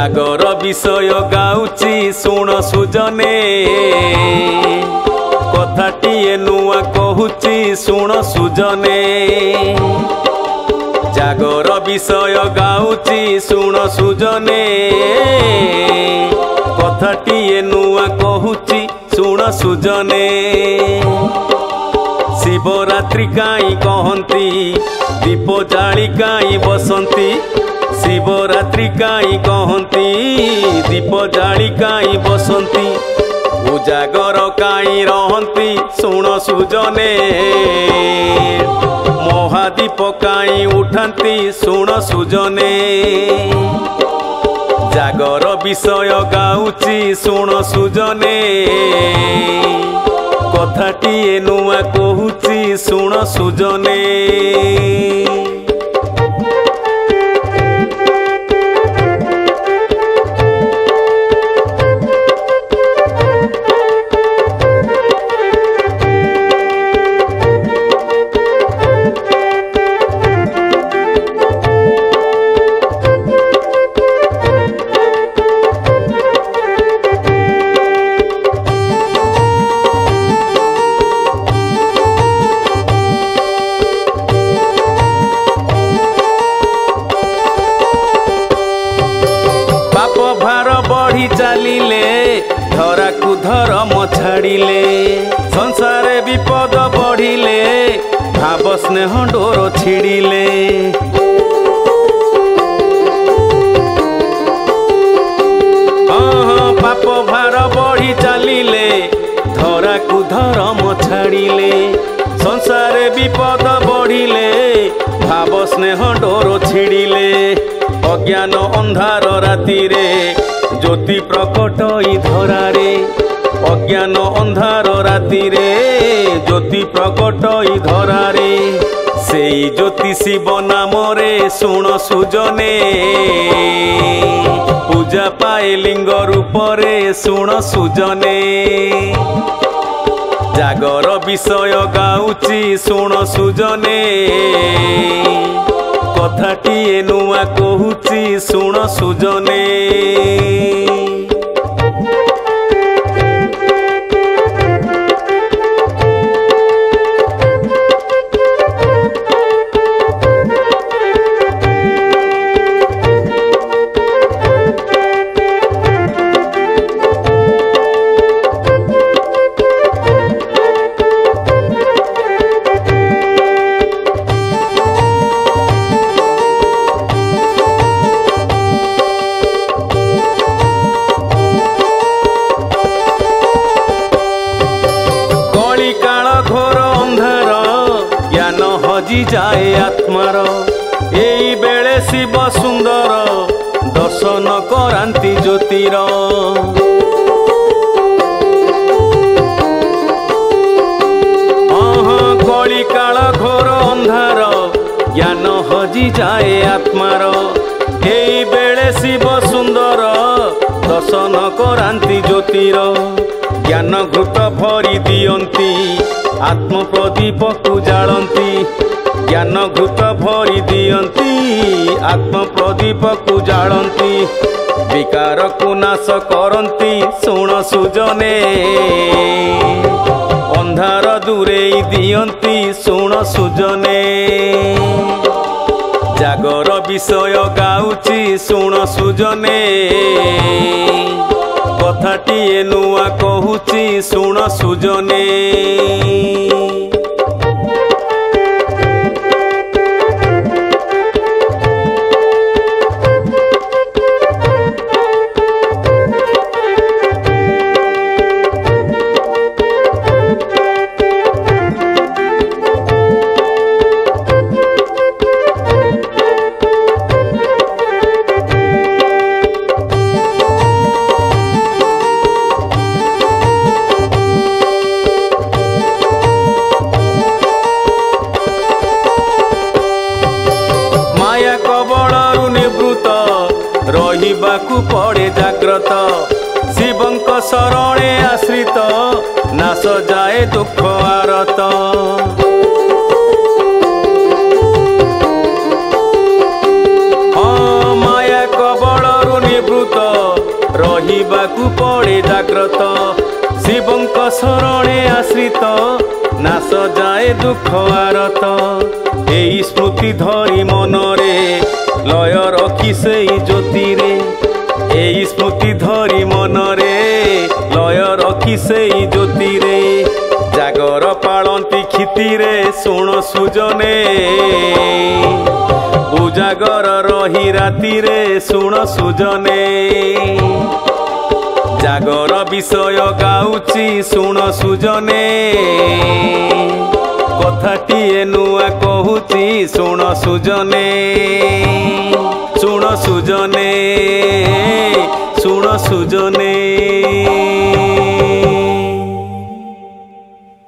जागर विषय गाउची सुण सुजने कथाटिए नुआ कहूची सुण सुजने जागर विषय गाउची सुण सुजने कथाटिए नुआ कहूची सुण सुजने शिवरात्रि काई कहंती दीप जाली काई बसंती शिवरात्रि काई कहंती दीप जाली काई बसंती उजागर काई रहंती सुण सुजने महादीप काई उठांती सुण सुजने जागर विषय गाउची सुण सुजने कथाटिए नुआ कहूची सुण सुजने चालिले धरा को धर्म छाड़िले संसार विपद बढ़िले भाव स्नेह डोर छिड़िले पाप भार बढ़ी चालिले धरा को धर्म छाड़िले संसार विपद बढ़िले भाव स्नेह डोर छिड़िले अज्ञान अंधार राति रे ज्योति प्रकट धरारे अज्ञान अंधार राति रे ज्योति प्रकट धरारे से ज्योति शिव नाम रे सुण सुजने पूजा पाए लिंग रूप रे सुण सुजने जागर विषय गाउची सुण सुजने कथाटिए नुआ कहूची सुण सुजने हजी जाए आत्मार एई बेले शिव सुंदर दर्शन करांती ज्योतिर कली काल घोर अंधार ज्ञान हजी जाए आत्मार एई बेले शिव सुंदर दर्शन करांती ज्योतिर ज्ञान घृत भरी दियंती आत्म प्रदीप को जालंती ज्ञान घृत भरी दियंती आत्म प्रदीप को जालंती विकार को नाश करंती सुण सुजने अंधार दूरे दियंती सुण सुजने जागर विषय गाउची सुण सुजने कथाटिए नुआ कहूची सुण सुजने रहिबाकु पड़े जाग्रत शिवंक शरणे आश्रित नाश जाए दुख आरत माया कबलरु निवृत ରହିବାକୁ ପଡ଼େ ଜାଗ୍ରତ ଶିବଙ୍କ ଶରଣେ ଆଶ୍ରିତ ନାଶ ଯାଏ ଦୁଃଖ ଆରତ ଏହି ସ୍ମୃତି ଧରି ମନରେ ଲୟ ରଖି ସେଇ ଜ୍ୟୋତିରେ ଏହି ସ୍ମୃତି ଧରି ମନରେ ଲୟ ରଖି ସେଇ ଜ୍ୟୋତିରେ ଜାଗର ପାଳନ୍ତି କ୍ଷିତିରେ ଶୁଣ ସୁଜନେ ଉଜାଗର ରହି ରାତିରେ ଶୁଣ ସୁଜନେ ଜାଗର ବିଷୟ ଗାଉଚି ଶୁଣ ସୁଜନେ କଥାଟିଏ ନୂଆ କହୁଛି ଶୁଣ ସୁଜନେ ଶୁଣ ସୁଜନେ ଶୁଣ ସୁଜନେ।